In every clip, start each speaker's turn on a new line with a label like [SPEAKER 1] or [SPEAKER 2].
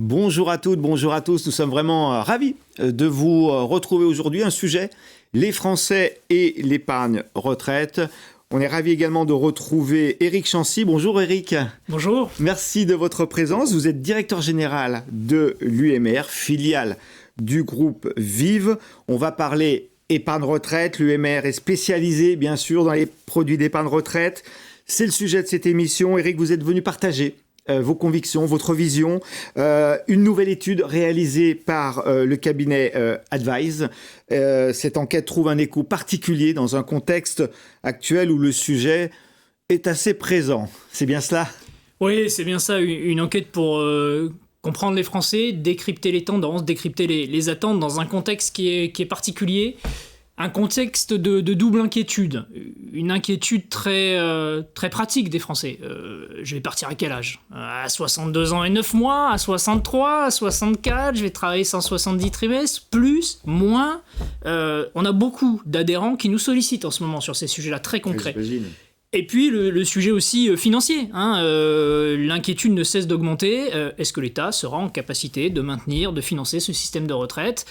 [SPEAKER 1] Bonjour à toutes, bonjour à tous. Nous sommes vraiment ravis de vous retrouver aujourd'hui. Un sujet, les Français et l'épargne retraite. On est ravis également de retrouver Éric Chancy. Bonjour Éric.
[SPEAKER 2] Bonjour.
[SPEAKER 1] Merci de votre présence. Vous êtes directeur général de l'UMR, filiale du groupe Vive. On va parler épargne retraite. L'UMR est spécialisée bien sûr dans les produits d'épargne retraite. C'est le sujet de cette émission. Éric, vous êtes venu partager vos convictions, votre vision, une nouvelle étude réalisée par le cabinet Advise. Cette enquête trouve un écho particulier dans un contexte actuel où le sujet est assez présent. C'est bien cela ?
[SPEAKER 2] Oui, c'est bien ça, une enquête pour comprendre les Français, décrypter les tendances, décrypter les attentes dans un contexte qui est particulier. Un contexte de double inquiétude, une inquiétude très pratique des Français. Je vais partir à quel âge ? À 62 ans et 9 mois, à 63, à 64, je vais travailler 170 trimestres, plus, moins. On a beaucoup d'adhérents qui nous sollicitent en ce moment sur ces sujets-là très concrets.
[SPEAKER 1] J'imagine.
[SPEAKER 2] Et puis le sujet aussi financier, l'inquiétude ne cesse d'augmenter. Est-ce que l'État sera en capacité de maintenir, de financer ce système de retraite ?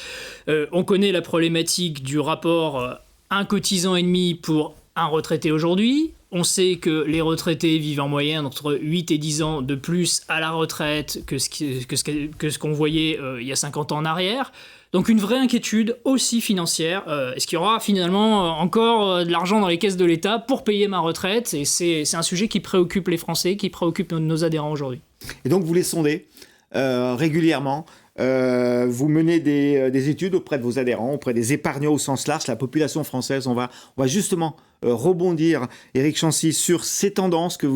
[SPEAKER 2] On connaît la problématique du rapport un cotisant et demi pour un retraité aujourd'hui. On sait que les retraités vivent en moyenne entre 8 et 10 ans de plus à la retraite que ce qu'on voyait il y a 50 ans en arrière. Donc une vraie inquiétude aussi financière. Est-ce qu'il y aura finalement encore de l'argent dans les caisses de l'État pour payer ma retraite ? Et c'est un sujet qui préoccupe les Français, qui préoccupe nos adhérents aujourd'hui.
[SPEAKER 1] Et donc vous les sondez régulièrement. Vous menez des études auprès de vos adhérents, auprès des épargnants au sens large, la population française. On va justement rebondir, Éric Chancy, sur ces tendances que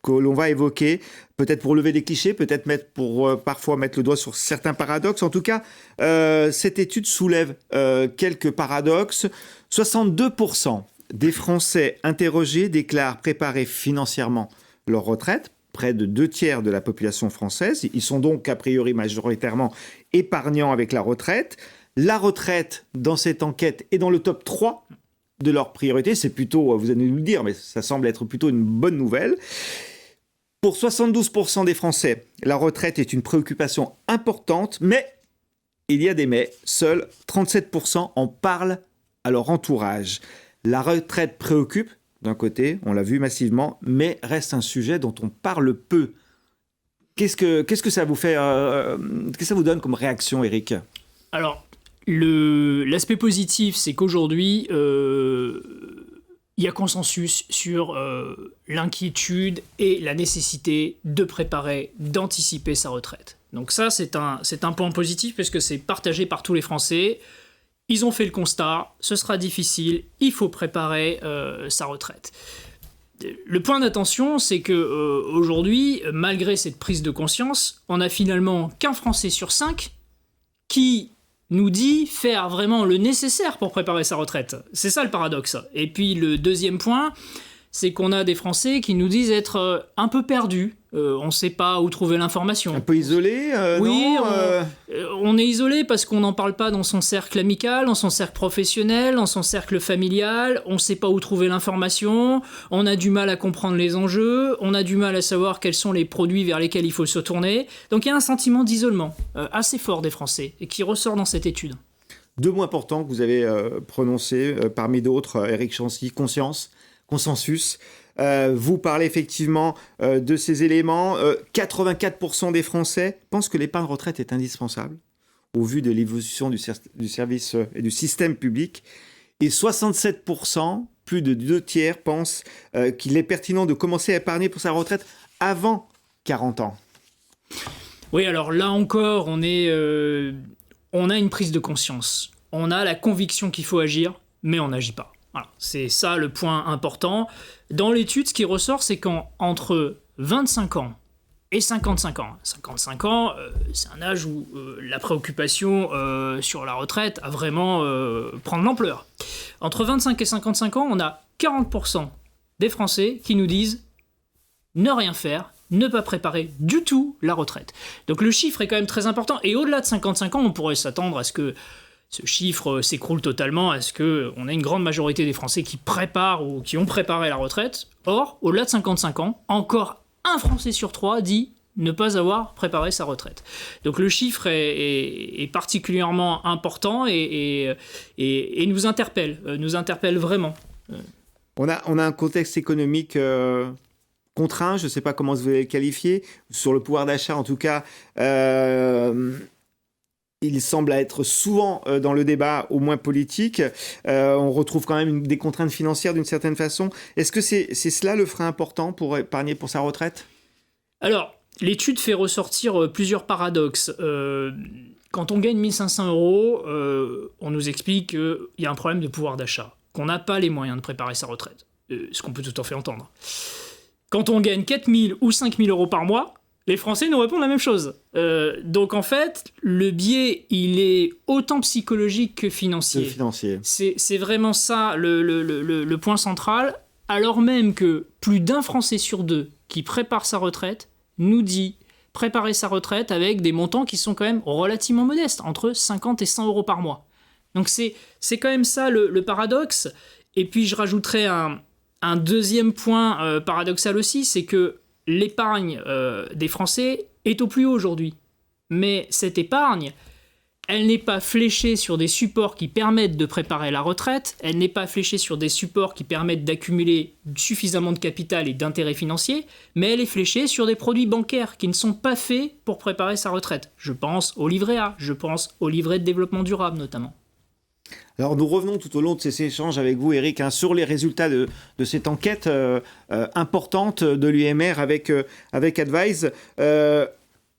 [SPEAKER 1] l'on va évoquer, peut-être pour lever des clichés, peut-être pour parfois mettre le doigt sur certains paradoxes. En tout cas, cette étude soulève quelques paradoxes. 62% des Français interrogés déclarent préparer financièrement leur retraite. Près de 2/3 de la population française. Ils sont donc a priori majoritairement épargnants avec la retraite. La retraite, dans cette enquête, est dans le top 3 de leurs priorités. C'est plutôt, vous allez nous le dire, mais ça semble être plutôt une bonne nouvelle. Pour 72% des Français, la retraite est une préoccupation importante, mais il y a des mais. Seuls 37% en parlent à leur entourage. La retraite préoccupe. D'un côté, on l'a vu massivement, mais reste un sujet dont on parle peu. Qu'est-ce que ça vous fait qu'est-ce que ça vous donne comme réaction, Éric ?
[SPEAKER 2] Alors, l'aspect positif, c'est qu'aujourd'hui, il y a consensus sur l'inquiétude et la nécessité de préparer, d'anticiper sa retraite. Donc ça, c'est un point positif parce que c'est partagé par tous les Français. Ils ont fait le constat, ce sera difficile, il faut préparer sa retraite. Le point d'attention, c'est que aujourd'hui, malgré cette prise de conscience, on a finalement qu'un Français sur 5 qui nous dit faire vraiment le nécessaire pour préparer sa retraite. C'est ça le paradoxe. Et puis le deuxième point, c'est qu'on a des Français qui nous disent être un peu perdus. On ne sait pas où trouver l'information.
[SPEAKER 1] Un peu isolé,
[SPEAKER 2] oui,
[SPEAKER 1] non
[SPEAKER 2] on est isolé parce qu'on n'en parle pas dans son cercle amical, dans son cercle professionnel, dans son cercle familial. On ne sait pas où trouver l'information. On a du mal à comprendre les enjeux. On a du mal à savoir quels sont les produits vers lesquels il faut se tourner. Donc il y a un sentiment d'isolement assez fort des Français et qui ressort dans cette étude.
[SPEAKER 1] 2 mots importants que vous avez prononcés, parmi d'autres, Éric Chancy, conscience, consensus. Vous parlez effectivement de ces éléments. 84% des Français pensent que l'épargne retraite est indispensable au vu de l'évolution du service et du système public. Et 67%, plus de 2/3, pensent qu'il est pertinent de commencer à épargner pour sa retraite avant 40 ans.
[SPEAKER 2] Oui, alors là encore, on a une prise de conscience. On a la conviction qu'il faut agir, mais on n'agit pas. Voilà, c'est ça le point important. Dans l'étude, ce qui ressort, c'est qu'entre 25 ans et 55 ans, 55 ans, c'est un âge où la préoccupation sur la retraite a vraiment prendre l'ampleur. Entre 25 et 55 ans, on a 40% des Français qui nous disent ne rien faire, ne pas préparer du tout la retraite. Donc le chiffre est quand même très important. Et au-delà de 55 ans, on pourrait s'attendre à ce que ce chiffre s'écroule totalement, à ce qu'on a une grande majorité des Français qui préparent ou qui ont préparé la retraite. Or, au-delà de 55 ans, encore un Français sur 3 dit ne pas avoir préparé sa retraite. Donc le chiffre est particulièrement important et nous interpelle vraiment.
[SPEAKER 1] On a un contexte économique contraint, je ne sais pas comment vous allez le qualifier, sur le pouvoir d'achat en tout cas. Il semble être souvent dans le débat, au moins politique. On retrouve quand même des contraintes financières d'une certaine façon. Est-ce que c'est cela le frein important pour épargner pour sa retraite ?
[SPEAKER 2] Alors, l'étude fait ressortir plusieurs paradoxes. Quand on gagne 1 500 €, on nous explique qu'il y a un problème de pouvoir d'achat, qu'on n'a pas les moyens de préparer sa retraite, ce qu'on peut tout à fait entendre. Quand on gagne 4 000 ou 5 000 € par mois, les Français nous répondent la même chose. Donc en fait, le biais, il est autant psychologique que financier. C'est vraiment ça le point central, alors même que plus d'un Français sur deux qui prépare sa retraite nous dit préparer sa retraite avec des montants qui sont quand même relativement modestes, entre 50 et 100 € par mois. Donc c'est quand même ça le paradoxe. Et puis je rajouterais un deuxième point paradoxal aussi, c'est que l'épargne des Français est au plus haut aujourd'hui. Mais cette épargne, elle n'est pas fléchée sur des supports qui permettent de préparer la retraite, elle n'est pas fléchée sur des supports qui permettent d'accumuler suffisamment de capital et d'intérêts financiers, mais elle est fléchée sur des produits bancaires qui ne sont pas faits pour préparer sa retraite. Je pense au livret A, je pense au livret de développement durable notamment.
[SPEAKER 1] Alors nous revenons tout au long de ces échanges avec vous, Eric, sur les résultats de cette enquête importante de l'UMR avec Advise.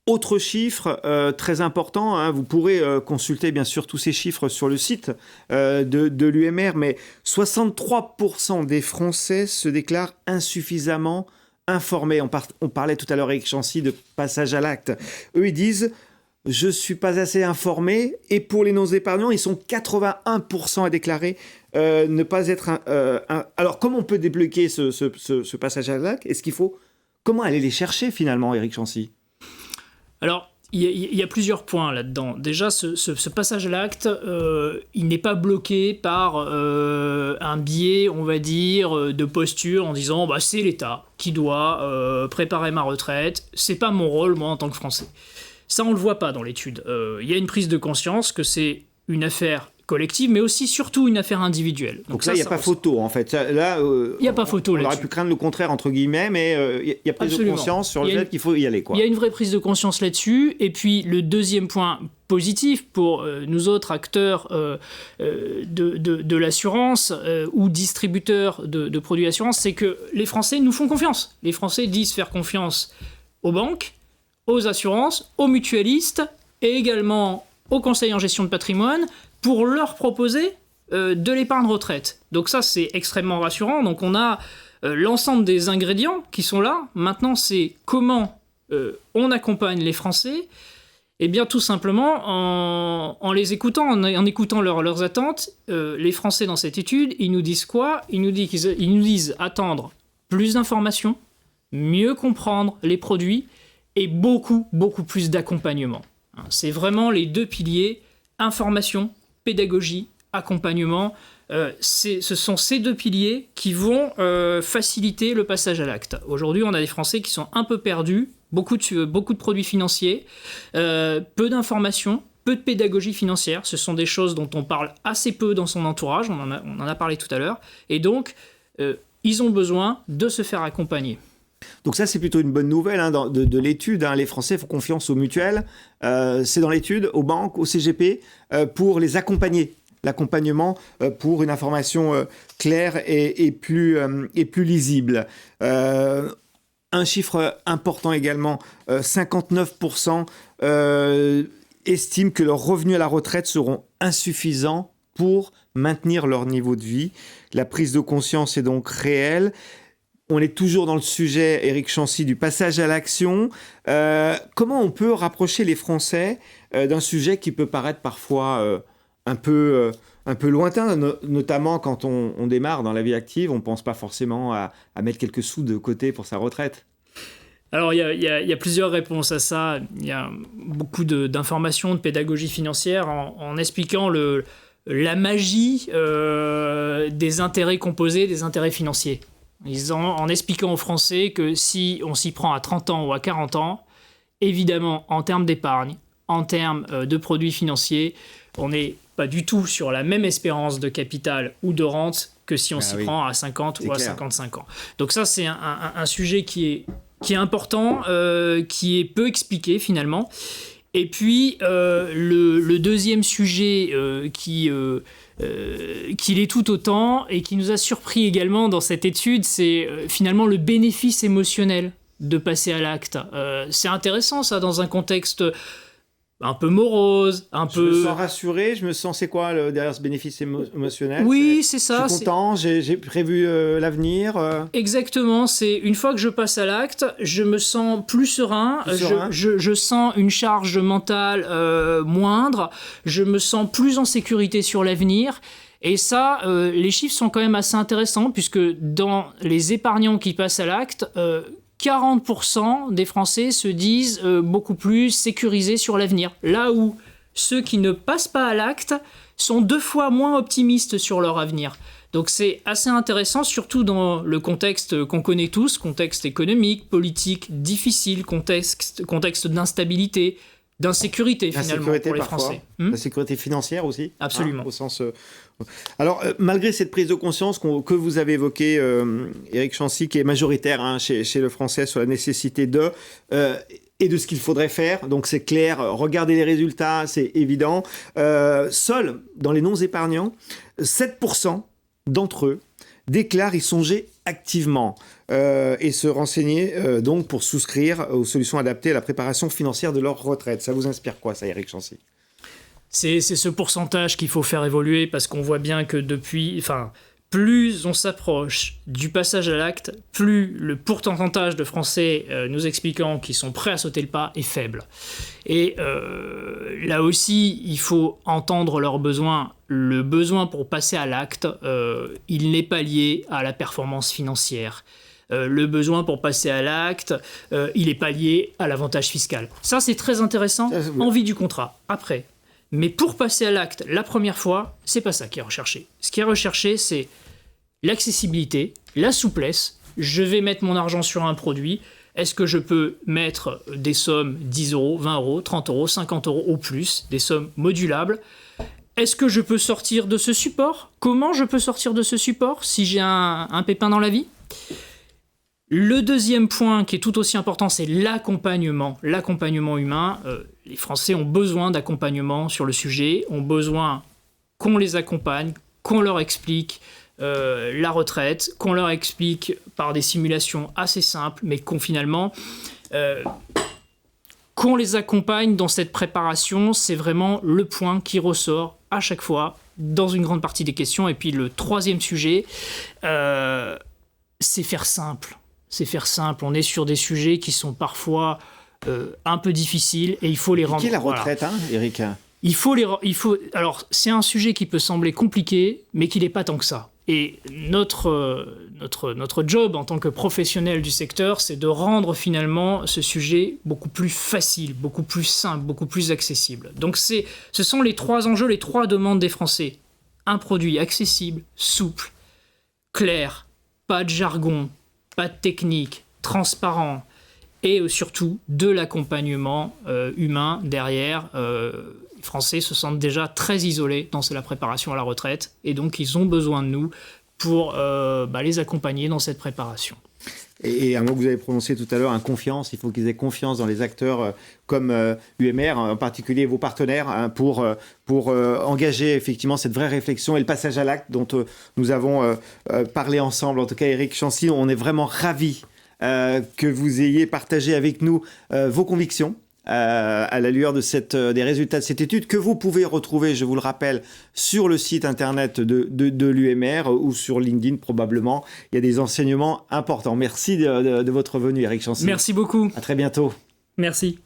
[SPEAKER 1] Autre chiffre très important, vous pourrez consulter bien sûr tous ces chiffres sur le site de l'UMR, mais 63% des Français se déclarent insuffisamment informés. On parlait tout à l'heure avec Chancy de passage à l'acte. Eux, ils disent... Je ne suis pas assez informé. Et pour les non-épargnants, ils sont 81% à déclarer ne pas être... Alors, comment on peut débloquer ce passage à l'acte ? Comment aller les chercher finalement, Eric Chancy ?
[SPEAKER 2] Alors, il y a plusieurs points là-dedans. Déjà, ce passage à l'acte, il n'est pas bloqué par un biais, on va dire, de posture en disant c'est l'État qui doit préparer ma retraite. C'est pas mon rôle, moi, en tant que Français. Ça, on ne le voit pas dans l'étude. Il y a une prise de conscience que c'est une affaire collective, mais aussi, surtout, une affaire individuelle.
[SPEAKER 1] Donc là, il n'y a pas photo, en fait. Là, il n'y
[SPEAKER 2] a pas photo là-dessus.
[SPEAKER 1] On aurait pu craindre le contraire, entre guillemets, mais il y a prise de conscience sur le fait qu'il faut y aller, quoi.
[SPEAKER 2] Il y a une vraie prise de conscience là-dessus. Et puis, le deuxième point positif pour nous autres acteurs de l'assurance ou distributeurs de produits d'assurance, c'est que les Français nous font confiance. Les Français disent faire confiance aux banques, aux assurances, aux mutualistes et également aux conseils en gestion de patrimoine pour leur proposer de l'épargne retraite. Donc ça, c'est extrêmement rassurant. Donc on a l'ensemble des ingrédients qui sont là. Maintenant, c'est comment on accompagne les Français. Eh bien, tout simplement, en les écoutant, en écoutant leurs attentes. Les Français, dans cette étude, ils nous disent quoi ? Ils nous disent attendre plus d'informations, mieux comprendre les produits, et beaucoup, beaucoup plus d'accompagnement. C'est vraiment les deux piliers, information, pédagogie, accompagnement. Ce sont ces deux piliers qui vont faciliter le passage à l'acte. Aujourd'hui, on a des Français qui sont un peu perdus, beaucoup de produits financiers, peu d'informations, peu de pédagogie financière. Ce sont des choses dont on parle assez peu dans son entourage, on en a parlé tout à l'heure, et donc ils ont besoin de se faire accompagner.
[SPEAKER 1] Donc ça, c'est plutôt une bonne nouvelle de l'étude. Les Français font confiance aux mutuelles. C'est dans l'étude, aux banques, au CGP, pour les accompagner. L'accompagnement pour une information claire et plus lisible. Un chiffre important également, 59% estiment que leurs revenus à la retraite seront insuffisants pour maintenir leur niveau de vie. La prise de conscience est donc réelle. On est toujours dans le sujet, Eric Chancy, du passage à l'action. Comment on peut rapprocher les Français d'un sujet qui peut paraître parfois un peu lointain, notamment quand on démarre dans la vie active, on ne pense pas forcément à mettre quelques sous de côté pour sa retraite.
[SPEAKER 2] Alors, il y a plusieurs réponses à ça. Il y a beaucoup d'informations, de pédagogie financière en expliquant la magie des intérêts composés, des intérêts financiers. En expliquant aux Français que si on s'y prend à 30 ans ou à 40 ans, évidemment, en termes d'épargne, en termes de produits financiers, on n'est pas du tout sur la même espérance de capital ou de rente que si on s'y prend à 50 ou à 55 ans. Donc ça, c'est un sujet qui est important, qui est peu expliqué finalement. Et puis, le deuxième sujet qui l'est tout autant et qui nous a surpris également dans cette étude, c'est finalement le bénéfice émotionnel de passer à l'acte. C'est intéressant ça dans un contexte un peu morose,
[SPEAKER 1] Je me sens rassuré, c'est quoi derrière ce bénéfice émotionnel?
[SPEAKER 2] Oui, c'est ça.
[SPEAKER 1] Je suis content, j'ai prévu l'avenir.
[SPEAKER 2] Exactement, c'est une fois que je passe à l'acte, je me sens plus serein, je sens une charge mentale moindre, je me sens plus en sécurité sur l'avenir. Et ça, les chiffres sont quand même assez intéressants, puisque dans les épargnants qui passent à l'acte, 40% des Français se disent beaucoup plus sécurisés sur l'avenir. Là où ceux qui ne passent pas à l'acte sont 2 fois moins optimistes sur leur avenir. Donc c'est assez intéressant, surtout dans le contexte qu'on connaît tous, contexte économique, politique difficile, contexte d'instabilité, d'insécurité finalement pour les Français.
[SPEAKER 1] La sécurité financière aussi.
[SPEAKER 2] Absolument.
[SPEAKER 1] Au sens... Alors, malgré cette prise de conscience que vous avez évoquée, Éric Chancy, qui est majoritaire chez le Français sur la nécessité et de ce qu'il faudrait faire, donc c'est clair, regardez les résultats, c'est évident. Seuls, dans les non-épargnants, 7% d'entre eux déclarent y songer activement et se renseigner donc pour souscrire aux solutions adaptées à la préparation financière de leur retraite. Ça vous inspire quoi, ça, Éric Chancy ?
[SPEAKER 2] C'est ce pourcentage qu'il faut faire évoluer, parce qu'on voit bien que plus on s'approche du passage à l'acte, plus le pourcentage de Français nous expliquant qu'ils sont prêts à sauter le pas est faible. Et là aussi, il faut entendre leurs besoins. Le besoin pour passer à l'acte, il n'est pas lié à la performance financière. Le besoin pour passer à l'acte, il n'est pas lié à l'avantage fiscal. Ça, c'est très intéressant en vue du contrat. Après. Mais pour passer à l'acte la première fois, c'est pas ça qui est recherché. Ce qui est recherché, c'est l'accessibilité, la souplesse. Je vais mettre mon argent sur un produit. Est-ce que je peux mettre des sommes 10 euros, 20 euros, 30 euros, 50 euros au plus, des sommes modulables? Est-ce que je peux sortir de ce support? Comment je peux sortir de ce support si j'ai un pépin dans la vie? Le deuxième point qui est tout aussi important, c'est l'accompagnement humain. Les Français ont besoin d'accompagnement sur le sujet, ont besoin qu'on les accompagne, qu'on leur explique la retraite, qu'on leur explique par des simulations assez simples, mais qu'on les accompagne dans cette préparation. C'est vraiment le point qui ressort à chaque fois dans une grande partie des questions. Et puis le troisième sujet, c'est faire simple. On est sur des sujets qui sont parfois un peu difficiles et il faut les rendre...
[SPEAKER 1] Qui est la retraite, Éric ?
[SPEAKER 2] Alors, c'est un sujet qui peut sembler compliqué, mais qui n'est pas tant que ça. Et notre job en tant que professionnel du secteur, c'est de rendre finalement ce sujet beaucoup plus facile, beaucoup plus simple, beaucoup plus accessible. Donc ce sont les 3 enjeux, les 3 demandes des Français. Un produit accessible, souple, clair, pas de jargon, pas de technique, transparent, et surtout de l'accompagnement humain derrière. Les Français se sentent déjà très isolés dans la préparation à la retraite, et donc ils ont besoin de nous pour les accompagner dans cette préparation.
[SPEAKER 1] Et un mot que vous avez prononcé tout à l'heure, confiance, il faut qu'ils aient confiance dans les acteurs comme UMR, en particulier vos partenaires, pour engager effectivement cette vraie réflexion et le passage à l'acte dont nous avons parlé ensemble. En tout cas, Éric Chancy, on est vraiment ravis que vous ayez partagé avec nous vos convictions à la lueur des résultats de cette étude que vous pouvez retrouver, je vous le rappelle, sur le site internet de l'UMR ou sur LinkedIn probablement. Il y a des enseignements importants. Merci de votre venue, Éric Chancy.
[SPEAKER 2] Merci beaucoup.
[SPEAKER 1] À très bientôt.
[SPEAKER 2] Merci.